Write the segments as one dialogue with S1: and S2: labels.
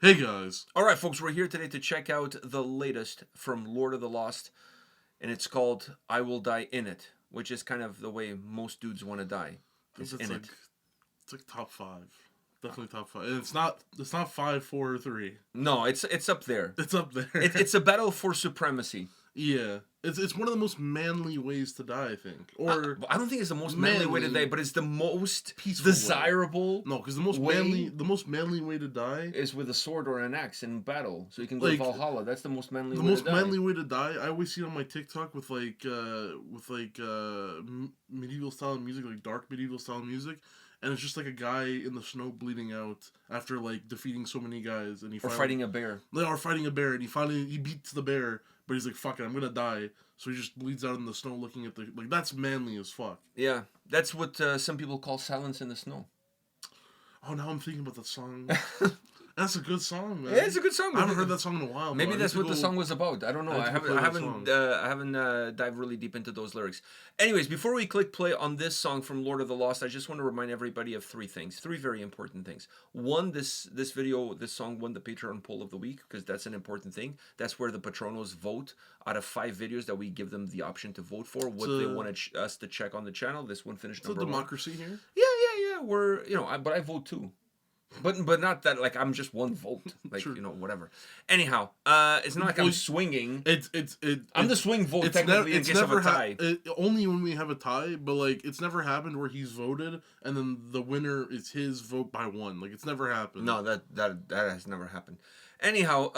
S1: Hey guys.
S2: All right, folks, we're here today to check out the latest from Lord of the Lost, and it's called I Will Die In It, which is kind of the way most dudes want to die.
S1: It's
S2: In
S1: like
S2: it.
S1: it's like top 5. Definitely top 5. And it's not 5, 4, or 3.
S2: No, it's up there.
S1: It's up there.
S2: It's a battle for supremacy.
S1: Yeah. It's one of the most manly ways to die, I think. Or
S2: I don't think it's the most manly way to die, but it's the most
S1: peaceful
S2: desirable.
S1: No, because the most manly way to die
S2: is with a sword or an axe in battle, so you can go to Valhalla. That's the most manly.
S1: The
S2: way
S1: most
S2: to die.
S1: manly way to die. I always see it on my TikTok with medieval style music, like dark medieval style music. And it's just like a guy in the snow bleeding out after like defeating so many guys, and
S2: fighting a bear.
S1: Or fighting a bear, and he beats the bear, but he's like, "Fuck it, I'm gonna die." So he just bleeds out in the snow, looking at the that's manly as fuck.
S2: Yeah, that's what some people call silence in the snow.
S1: Oh, now I'm thinking about that song. That's a good song, man.
S2: Yeah, it's a good song.
S1: I haven't heard that song in a while.
S2: Maybe that's what the song was about. I don't know. I haven't dived really deep into those lyrics. Anyways, before we click play on this song from Lord of the Lost, I just want to remind everybody of 3 things. 3 very important things. One, this song won the Patreon poll of the week, because that's an important thing. That's where the patronos vote out of 5 videos that we give them the option to vote for what they want us to check on the channel. This one finished number 1.
S1: It's a democracy here.
S2: Yeah. We're but I vote too. But not that like I'm just one vote, like
S1: True.
S2: Whatever. Anyhow, it's not like I'm swinging. I'm the swing vote technically in case of a tie.
S1: Only when we have a tie, but like it's never happened where he's voted and then the winner is his vote by 1. Like it's never happened.
S2: No, that has never happened. Anyhow,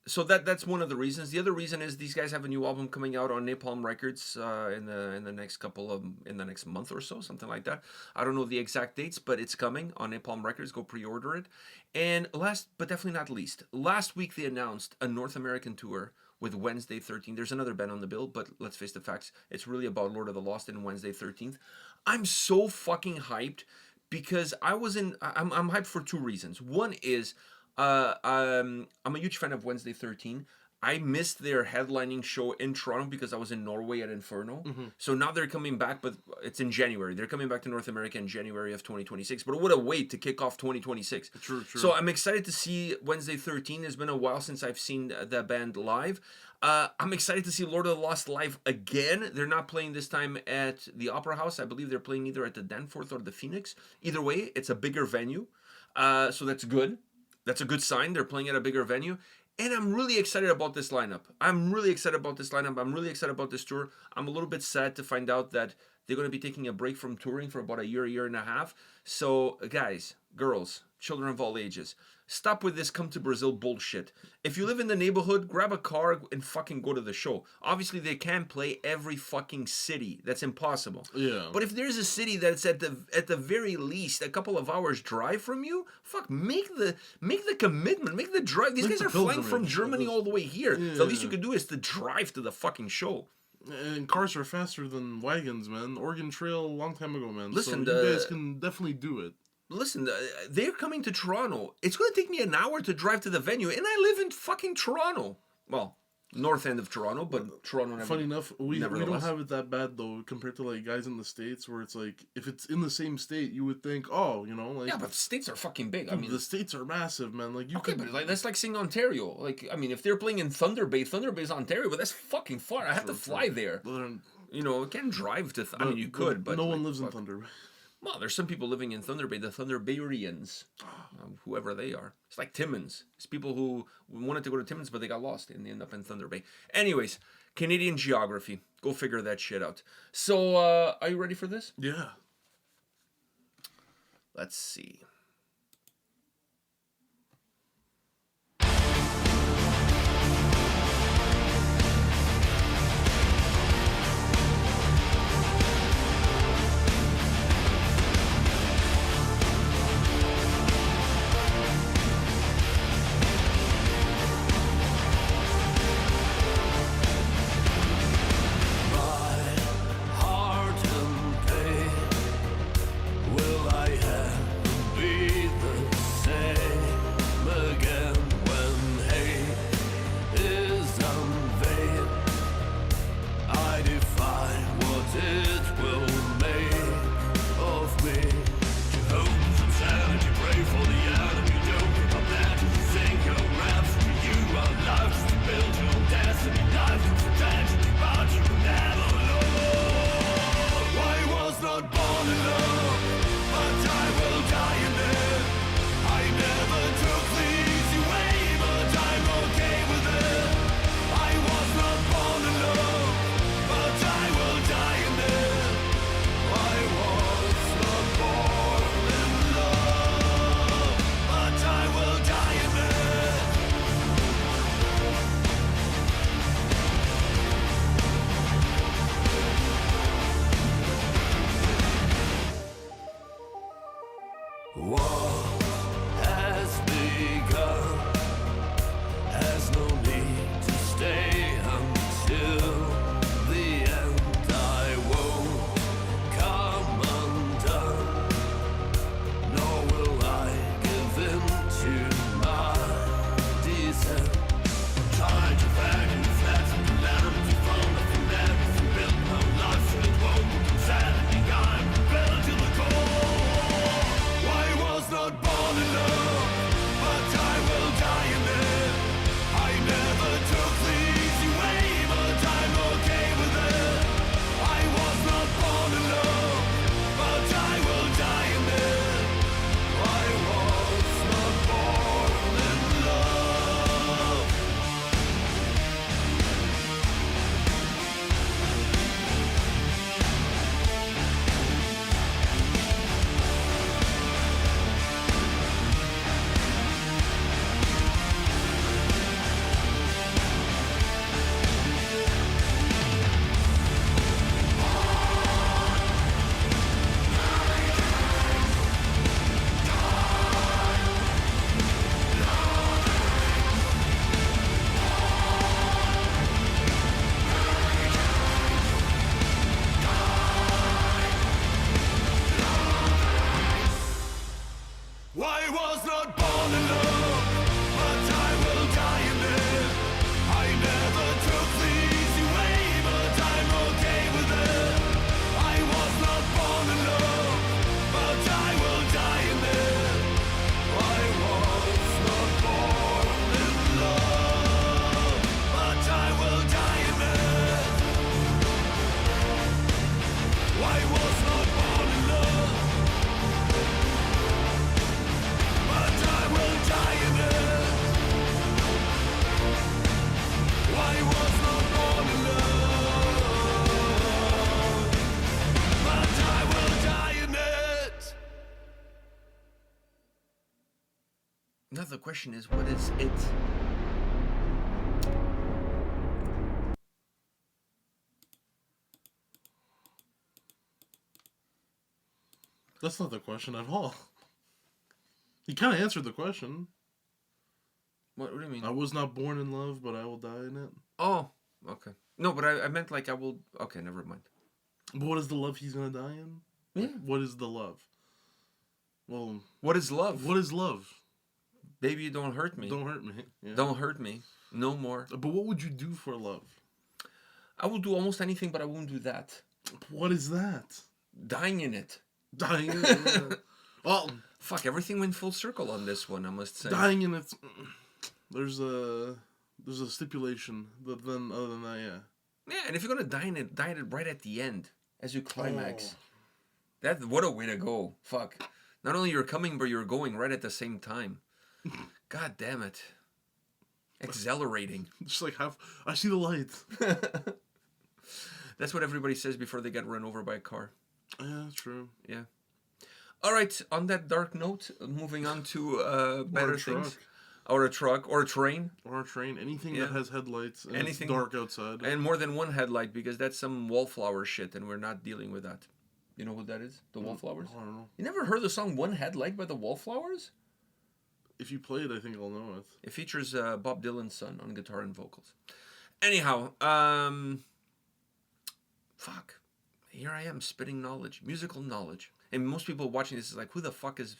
S2: so that's one of the reasons. The other reason is these guys have a new album coming out on Napalm Records in the next month or so, something like that. I don't know the exact dates, but it's coming on Napalm Records. Go pre-order it. And last but definitely not least, last week they announced a North American tour with Wednesday 13th. There's another band on the bill, but let's face the facts. It's really about Lord of the Lost and Wednesday 13th. I'm so fucking hyped because I'm hyped for 2 reasons. One is I'm a huge fan of Wednesday 13. I missed their headlining show in Toronto because I was in Norway at Inferno. Mm-hmm. So now they're coming back, but it's in January. They're coming back to North America in January of 2026. But what a wait to kick off 2026.
S1: True.
S2: So I'm excited to see Wednesday 13. It's been a while since I've seen the band live. I'm excited to see Lord of the Lost live again. They're not playing this time at the Opera House. I believe they're playing either at the Danforth or the Phoenix. Either way, it's a bigger venue. So that's good. That's a good sign. They're playing at a bigger venue. And I'm really excited about this lineup. I'm really excited about this tour. I'm a little bit sad to find out that they're going to be taking a break from touring for about a year and a half. So, guys, girls, children of all ages, stop with this come to Brazil bullshit. If you live in the neighborhood, grab a car and fucking go to the show. Obviously, they can't play every fucking city. That's impossible.
S1: Yeah.
S2: But if there's a city that's at the very least a couple of hours drive from you, fuck, make the commitment, make the drive. These guys are flying from Germany all the way here. Yeah. The least you can do is to drive to the fucking show.
S1: And cars are faster than wagons, man. Oregon Trail a long time ago, man.
S2: Listen,
S1: so you guys can definitely do it.
S2: Listen, they're coming to Toronto. It's going to take me an hour to drive to the venue, and I live in fucking Toronto. Well, north end of Toronto, but Toronto never.
S1: Funny enough, we don't have it that bad, though, compared to, like, guys in the States, where it's like, if it's in the same state, you would think, like...
S2: Yeah, but the states are fucking big. I mean,
S1: the states are massive, man. Like,
S2: but that's like saying Ontario. Like, I mean, if they're playing in Thunder Bay's Ontario, but that's fucking far. I have to fly there. I can't drive to... I mean, you could, but...
S1: No one lives in Thunder Bay.
S2: Well, there's some people living in Thunder Bay, the Thunder Bayrians, whoever they are. It's like Timmins. It's people who wanted to go to Timmins, but they got lost and they end up in Thunder Bay. Anyways, Canadian geography. Go figure that shit out. So, are you ready for this?
S1: Yeah.
S2: Let's see.
S3: Will I have
S2: Now the question is, what is it?
S1: That's not the question at all. You kind of answered the question.
S2: What do you mean?
S1: I was not born in love, but I will die in it.
S2: Oh, okay. No, but I meant like I will. Okay, never mind.
S1: But what is the love he's gonna die in?
S2: Yeah.
S1: What is the love? Well,
S2: What is love?
S1: what is love?
S2: Baby, don't hurt me.
S1: Don't hurt me. Yeah.
S2: Don't hurt me. No more.
S1: But what would you do for love?
S2: I will do almost anything, but I won't do that.
S1: What is that?
S2: Dying in it.
S1: Dying in it. Well,
S2: Fuck, everything went full circle on this one, I must say.
S1: dying in it. There's a stipulation, but then other than that, yeah.
S2: Yeah, and if you're gonna die in it right at the end, as you climax. What a way to go. Fuck. Not only you're coming, but you're going right at the same time. God damn it. Exhilarating.
S1: Just like I see the light.
S2: That's what everybody says before they get run over by a car.
S1: Yeah, true.
S2: Yeah. All right. On that dark note, moving on to better things. Or a truck. Or a train.
S1: Or a train. Anything that has headlights and
S2: Anything,
S1: it's dark outside.
S2: And more than one headlight, because that's some wallflower shit, and we're not dealing with that. You know what that is? The Wallflowers?
S1: I don't know.
S2: You never heard the song One Headlight by the Wallflowers?
S1: If you play it, I think I'll know it.
S2: It features Bob Dylan's son on guitar and vocals. Anyhow, fuck. Here I am spitting knowledge, musical knowledge. And most people watching this is like, who the fuck is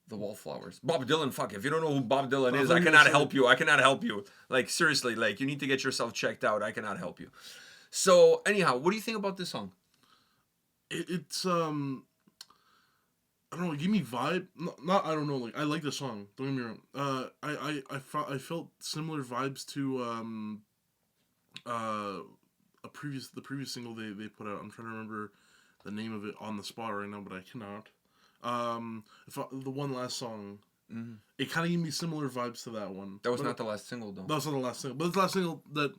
S2: the Wallflowers? Bob Dylan, fuck. If you don't know who Bob Dylan is, I cannot help you. I cannot help you. Like, seriously, like, you need to get yourself checked out. I cannot help you. So, anyhow, what do you think about this song?
S1: It's I don't know, give me vibe. Not I don't know, like I like the song. Don't get me wrong. I felt similar vibes to the previous single they put out. I'm trying to remember the name of it on the spot right now, but I cannot. The one last song, it kind of gave me similar vibes to that one.
S2: That was not the last single, though.
S1: That was not the last single, but it's the last single that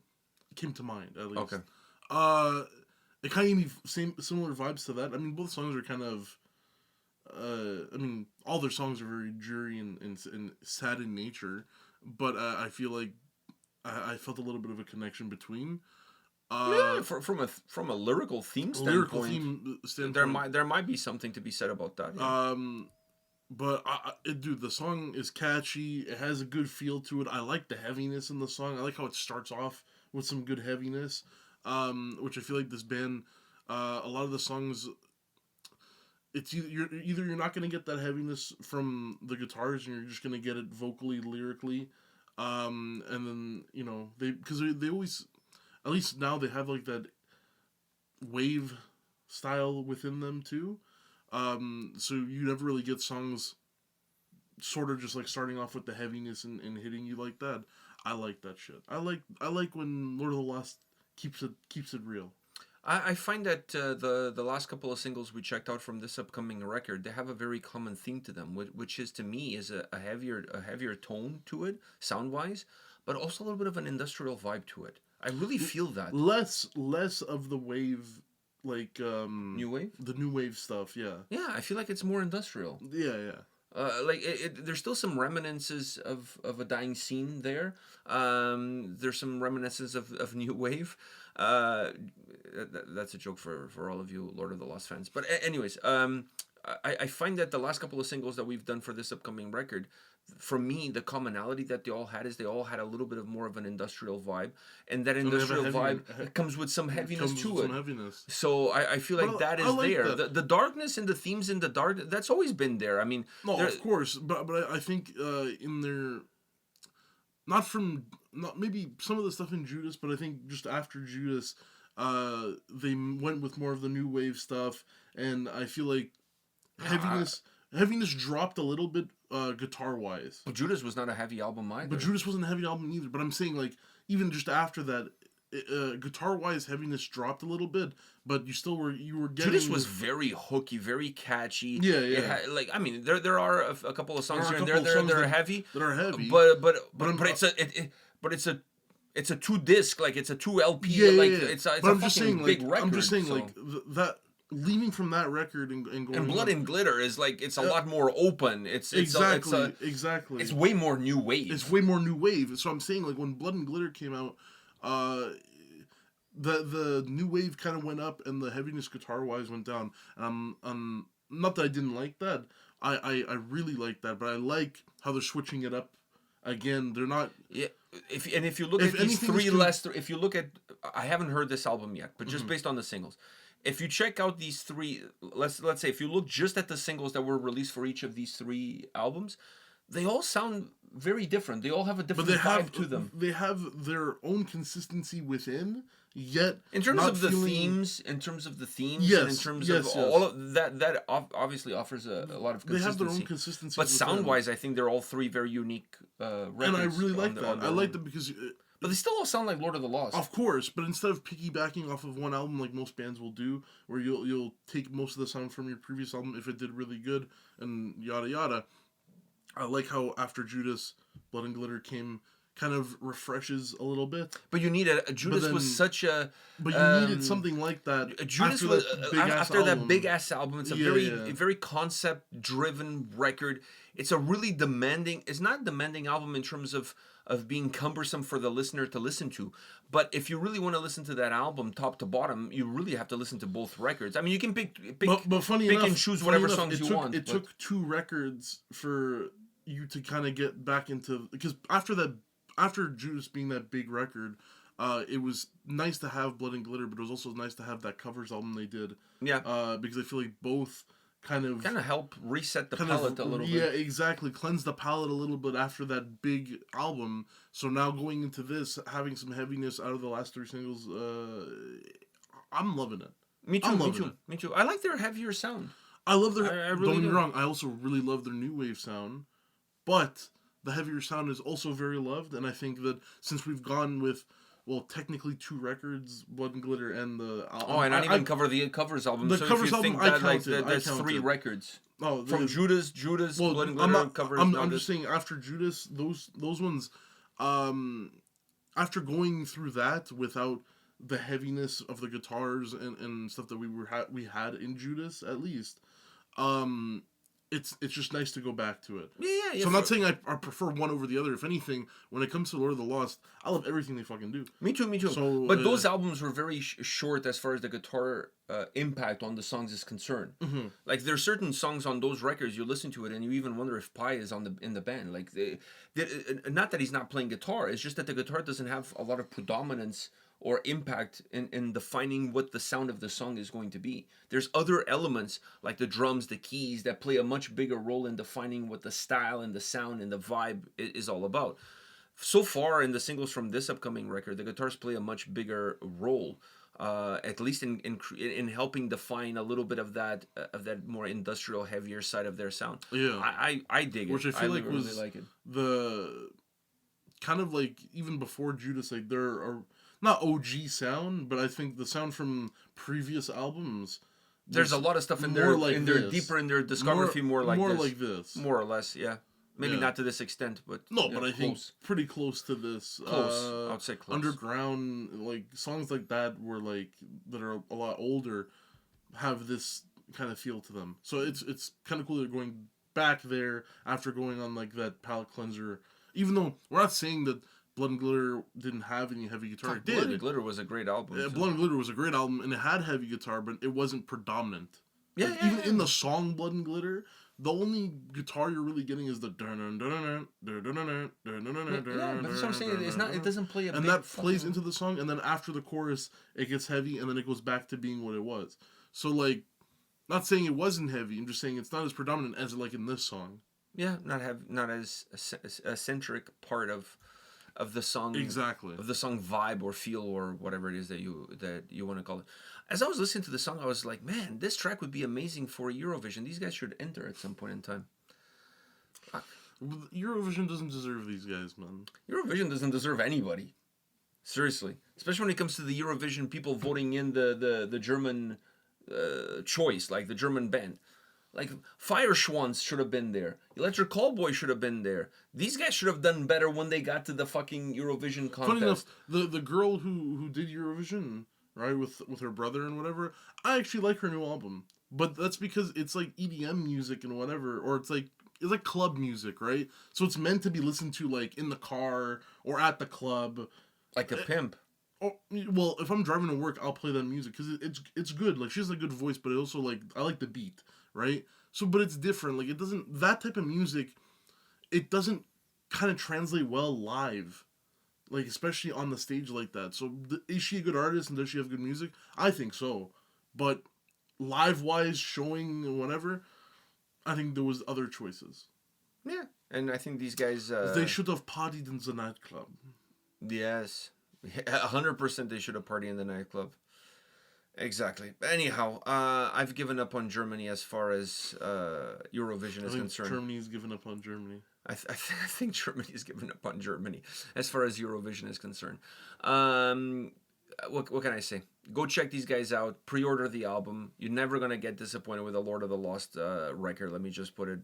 S1: came to mind at least.
S2: Okay.
S1: It kind of gave me similar vibes to that. I mean, both songs are kind of. I mean, all their songs are very dreary and sad in nature, but I feel like I felt a little bit of a connection between.
S2: Yeah, from a lyrical theme standpoint, there might be something to be said about that. Yeah.
S1: But dude, the song is catchy. It has a good feel to it. I like the heaviness in the song. I like how it starts off with some good heaviness. Which I feel like this band, a lot of the songs, it's either you're not gonna get that heaviness from the guitars, and you're just gonna get it vocally, lyrically, and then they always, at least now they have like that wave style within them too, so you never really get songs sort of just like starting off with the heaviness and hitting you like that. I like that shit. I like when Lord of the Lost keeps it real.
S2: I find that the last couple of singles we checked out from this upcoming record, they have a very common theme to them, which is to me is a heavier tone to it, sound wise, but also a little bit of an industrial vibe to it. I really feel that
S1: less of the wave, like
S2: new wave,
S1: the new wave stuff. Yeah.
S2: Yeah, I feel like it's more industrial.
S1: Yeah.
S2: Like there's still some reminiscences of a dying scene there. There's some reminiscences of new wave. That's a joke for all of you Lord of the Lost fans. But anyways, I find that the last couple of singles that we've done for this upcoming record, for me, the commonality that they all had is they all had a little bit of more of an industrial vibe, and that industrial vibe comes with some heaviness to it. So I feel like that is there. The darkness and the themes in the dark, that's always been there. I mean,
S1: no, of course, but I think in their not maybe some of the stuff in Judas, but I think just after Judas, they went with more of the new wave stuff, and I feel like heaviness dropped a little bit guitar wise.
S2: But Judas was not a heavy album either.
S1: But Judas wasn't a heavy album either. But I'm saying like even just after that, guitar wise heaviness dropped a little bit, but you were getting.
S2: Judas was very hooky, very catchy.
S1: Yeah.
S2: Like I mean, there are a couple of songs here and there that are heavy.
S1: That are heavy.
S2: But it's a 2 disc, like it's a 2 LP.
S1: Yeah,
S2: like
S1: yeah.
S2: it's a fucking big record.
S1: I'm just saying like that. leaving from that record and
S2: And
S1: going
S2: Blood
S1: on.
S2: and Glitter is like it's a lot more open.
S1: Exactly.
S2: It's way more new wave.
S1: It's way more new wave. So I'm saying, like, when Blood and Glitter came out, uh, the new wave kind of went up and the heaviness guitar wise went down. And not that I didn't like that. I really like that, but I like how they're switching it up again. They're not.
S2: Yeah, if you look
S1: If
S2: at these
S1: anything,
S2: three last, if you look at, I haven't heard this album yet, but just based on the singles, if you check out these three, let's say if you look just at the singles that were released for each of these three albums, they all sound very different. They all have a
S1: But
S2: different vibe to them.
S1: they have their own consistency within. Yet,
S2: In terms
S1: not
S2: of the
S1: feeling,
S2: themes, in terms of the themes,
S1: yes,
S2: and in terms
S1: yes,
S2: of
S1: yes.
S2: all of that, obviously offers a lot of
S1: They
S2: consistency.
S1: have their own consistency.
S2: But sound wise, I think they're all three very unique records.
S1: And I really like
S2: on
S1: that.
S2: their
S1: I like
S2: own.
S1: them because,
S2: But they still all sound like Lord of the Lost.
S1: of course, but instead of piggybacking off of one album like most bands will do, where you'll take most of the sound from your previous album if it did really good and yada yada. I like how after Judas, Blood and Glitter came, kind of refreshes a little bit.
S2: But you need a Judas
S1: then-
S2: was such a.
S1: But you needed something like that.
S2: Judas
S1: after
S2: was
S1: that big-ass
S2: after that
S1: album.
S2: big ass album. It's a
S1: Yeah,
S2: very
S1: yeah.
S2: very concept driven record. It's a really demanding. It's not a demanding album in terms of being cumbersome for the listener to listen to. But if you really want to listen to that album top to bottom, you really have to listen to both records. I mean, you can pick
S1: But funny
S2: pick
S1: enough,
S2: and choose
S1: funny
S2: whatever
S1: enough,
S2: songs
S1: it
S2: you
S1: took,
S2: want.
S1: It
S2: but-
S1: took 2 records for you to kind of get back into, because after Judas being that big record, it was nice to have Blood and Glitter, but it was also nice to have that covers album they did.
S2: Yeah.
S1: Because I feel like both kind of
S2: help reset the
S1: kind
S2: palette
S1: of,
S2: a little
S1: yeah,
S2: bit.
S1: exactly, cleanse the palette a little bit after that big album. So now going into this, having some heaviness out of the last 3 singles, I'm loving it.
S2: Me too.
S1: I'm
S2: Me
S1: loving
S2: too.
S1: it.
S2: Me too. I like their heavier sound.
S1: I love their.
S2: I really
S1: don't get me
S2: do.
S1: wrong. I also really love their new wave sound, but the heavier sound is also very loved. And I think that since we've gone with, well, technically 2 records, Blood and Glitter, and the album.
S2: Oh, and I didn't even cover the covers album.
S1: the
S2: So
S1: covers
S2: if you
S1: album,
S2: think
S1: I
S2: that like
S1: counted, I
S2: that's 3
S1: counted.
S2: records
S1: oh,
S2: from Judas,
S1: well,
S2: Blood and
S1: I'm
S2: Glitter
S1: not,
S2: covers.
S1: I'm
S2: now
S1: just saying after Judas, those ones, after going through that without the heaviness of the guitars and stuff that we had in Judas, at least, it's just nice to go back to it.
S2: Yeah.
S1: So I'm not saying I prefer one over the other. If anything, when it comes to Lord of the Lost, I love everything they fucking do.
S2: Me too.
S1: So,
S2: But those albums were very short as far as the guitar impact on the songs is concerned.
S1: Mm-hmm.
S2: Like there's certain songs on those records you listen to it and you even wonder if Pi is in the band. Like not that he's not playing guitar. It's just that the guitar doesn't have a lot of predominance or impact in defining what the sound of the song is going to be. There's other elements like the drums, the keys that play a much bigger role in defining what the style and the sound and the vibe is all about. So far in the singles from this upcoming record, the guitars play a much bigger role, at least in helping define a little bit of that more industrial, heavier side of their sound.
S1: Yeah,
S2: I dig it.
S1: which I feel like
S2: really
S1: was
S2: like it.
S1: the kind of like even before Judas, like there are not OG sound, but I think the sound from previous albums.
S2: There's a lot of stuff in there,
S1: more like this.
S2: deeper in their discography, more like this.
S1: this.
S2: More or less, yeah. Maybe
S1: Yeah.
S2: not to this extent, but
S1: No,
S2: yeah,
S1: but I think
S2: close.
S1: pretty close to this.
S2: Close. I would say close.
S1: Underground, like songs like that, were like that are a lot older, have this kind of feel to them. So it's kind of cool they're going back there after going on like that palette cleanser. Even though we're not saying that Blood and Glitter didn't have any heavy guitar, it
S2: Blood
S1: did.
S2: and Glitter was a great album. too.
S1: Blood and Glitter was a great album, and it had heavy guitar, but it wasn't predominant.
S2: Yeah,
S1: Like,
S2: yeah,
S1: even
S2: yeah.
S1: in the song Blood and Glitter, the only guitar you're really getting is the dun dun dun dun dun dun dun.
S2: Yeah, but that's what I'm saying. It's not. It doesn't play a.
S1: And
S2: big
S1: that plays
S2: fucking-
S1: into the song, and then after the chorus, it gets heavy, and then it goes back to being what it was. So like, not saying it wasn't heavy. I'm just saying it's not as predominant as like in this song.
S2: Yeah, not as a centric part of the song.
S1: Exactly.
S2: Of the song vibe or feel or whatever it is that you want to call it. As I was listening to the song, I was like, man, this track would be amazing for Eurovision. These guys should enter at some point in time.
S1: Eurovision doesn't deserve these guys, man.
S2: Eurovision doesn't deserve anybody. Seriously. Especially when it comes to the Eurovision people voting in the German choice, like the German band. Like, Fireschwanz should have been there. Electric Callboy should have been there. These guys should have done better when they got to the fucking Eurovision contest.
S1: Funny enough, the girl who did Eurovision, right, with her brother and whatever. I actually like her new album, but that's because it's like EDM music and whatever, or it's like club music, right? So it's meant to be listened to like in the car or at the club.
S2: Like a pimp.
S1: Oh, well, if I'm driving to work, I'll play that music because it's good. Like she has a good voice, but it also like I like the beat, right? So, but it's different. Like it doesn't that type of music. It doesn't kind of translate well live, like especially on the stage like that. So, is she a good artist and does she have good music? I think so, but live wise, showing whatever, I think there was other choices.
S2: Yeah, and I think these guys.
S1: They should have partied in the nightclub.
S2: Yes, 100%. They should have partied in the nightclub. Exactly. Anyhow, I've given up on Germany as far as Eurovision is concerned.
S1: Germany's given up on Germany.
S2: I think Germany has given up on Germany as far as Eurovision is concerned. What can I say? Go check these guys out. Pre-order the album. You're never gonna get disappointed with a Lord of the Lost record. Let me just put it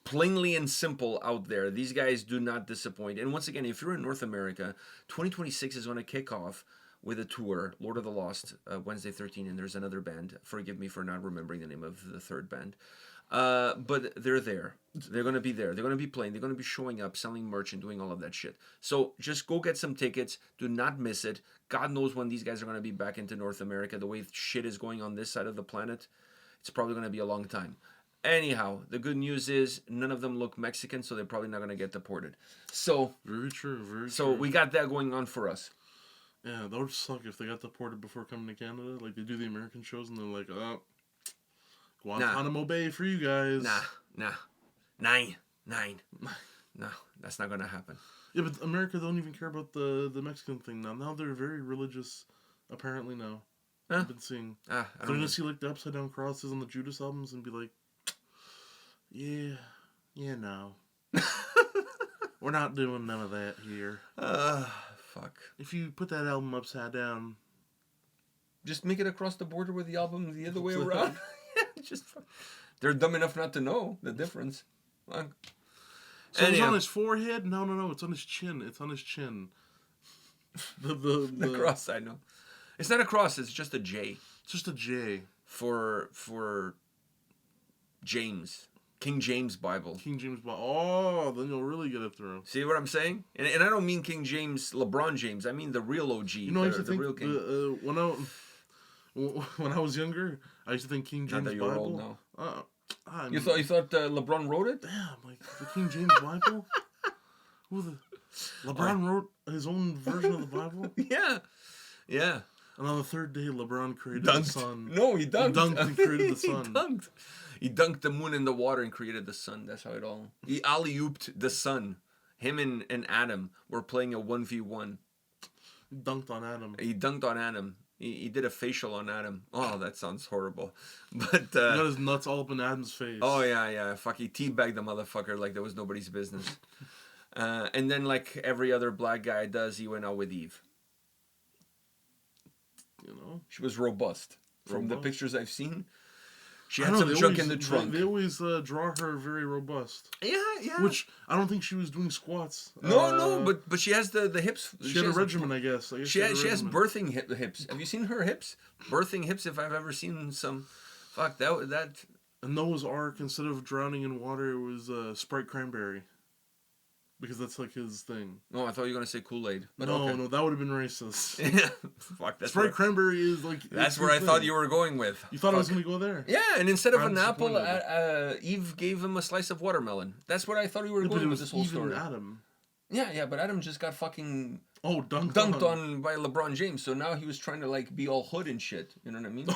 S2: plainly and simple out there. These guys do not disappoint. And once again, if you're in North America, 2026 is going to kick off with a tour, Lord of the Lost, Wednesday 13, and there's another band. Forgive me for not remembering the name of the third band. But they're there. They're going to be there. They're going to be playing. They're going to be showing up, selling merch, and doing all of that shit. So just go get some tickets. Do not miss it. God knows when these guys are going to be back into North America. The way shit is going on this side of the planet, it's probably going to be a long time. Anyhow, the good news is none of them look Mexican, so they're probably not going to get deported. So
S1: very true, very
S2: so
S1: true.
S2: We got that going on for us.
S1: Yeah, that would suck if they got deported before coming to Canada. Like they do the American shows, and they're like, "Oh, Guantanamo Bay for you guys."
S2: Nah. Nine. No, that's not going to happen.
S1: Yeah, but America don't even care about the Mexican thing now. Now they're very religious, apparently now.
S2: Huh?
S1: I've been seeing.
S2: They're
S1: going to see like the upside down crosses on the Judas albums and be like, yeah, no. We're not doing none of that here.
S2: Fuck.
S1: If you put that album upside down,
S2: just make it across the border with the album the other way around. They're dumb enough not to know the difference. Fuck.
S1: So it's on his forehead? No. It's on his chin. It's on his chin. The
S2: cross, I know. It's not a cross. It's just a J.
S1: It's just a J.
S2: For James. King James Bible.
S1: King James Bible. Oh, then you'll really get it through.
S2: See what I'm saying? And I don't mean King James, LeBron James. I mean the real OG.
S1: You know, I used to think real King. When I was younger, I used to think King James Bible. You're old now.
S2: You thought LeBron wrote it?
S1: Yeah, like the King James Bible. LeBron wrote his own version of the Bible.
S2: Yeah.
S1: And on the third day, LeBron created the sun.
S2: No, he dunked.
S1: He dunked and created the sun.
S2: He dunked the moon in the water and created the sun. That's how it all. He alley-ooped the sun. Him and Adam were playing a 1v1.
S1: He dunked on Adam.
S2: He dunked on Adam. He did a facial on Adam. Oh, that sounds horrible. But
S1: he got his nuts all up in Adam's face.
S2: Oh yeah. Fuck, he teabagged the motherfucker like there was nobody's business. And then, like every other black guy does, he went out with Eve.
S1: You know,
S2: she was robust. From the pictures I've seen, she had
S1: some
S2: junk in the trunk.
S1: They always draw her very robust.
S2: Yeah.
S1: Which I don't think she was doing squats.
S2: No, but she has the hips.
S1: She had a regimen, I guess.
S2: She has birthing hips. Have you seen her hips? Birthing hips. If I've ever seen some, fuck that.
S1: A Noah's Ark, instead of drowning in water, it was Sprite cranberry. Because that's like his thing.
S2: No, I thought you were gonna say Kool-Aid.
S1: No, that would have been racist.
S2: Yeah, fuck. That's
S1: Sprite cranberry is like.
S2: That's where I thought you were going with.
S1: You thought I was gonna go there?
S2: Yeah, and instead of an apple, Eve gave him a slice of watermelon. That's what I thought you were going with this whole story.
S1: Even Adam.
S2: Yeah, but Adam just got fucking
S1: dunked
S2: on by LeBron James. So now he was trying to like be all hood and shit. You know what I mean?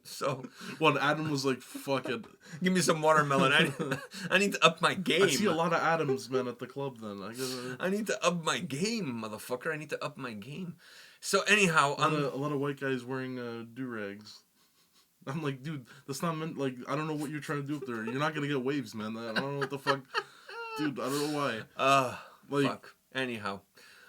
S2: So,
S1: well, Adam was like, "Fuck it,
S2: give me some watermelon. I need to up my game."
S1: I see a lot of Adams men at the club. Then
S2: I need to up my game, motherfucker. I need to up my game. So anyhow,
S1: a lot of white guys wearing do-rags. I'm like, dude, that's not meant. Like, I don't know what you're trying to do up there. You're not gonna get waves, man. I don't know what the fuck, dude. I don't know why.
S2: Fuck. Anyhow,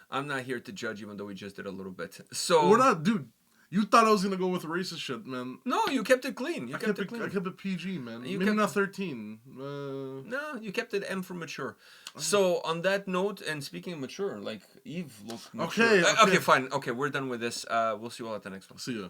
S2: I'm not here to judge, even though we just did a little bit. So
S1: we're not, dude. You thought I was gonna go with racist shit, man.
S2: No, you kept it clean. You
S1: I
S2: kept
S1: kept
S2: it
S1: it.
S2: clean.
S1: I kept it PG, man.
S2: You
S1: Maybe
S2: kept-
S1: not 13.
S2: No, you kept it M for mature. So on that note, and speaking of mature, like Eve looked mature.
S1: Okay, okay.
S2: Fine. Okay, we're done with this. We'll see you all at the next one.
S1: See ya.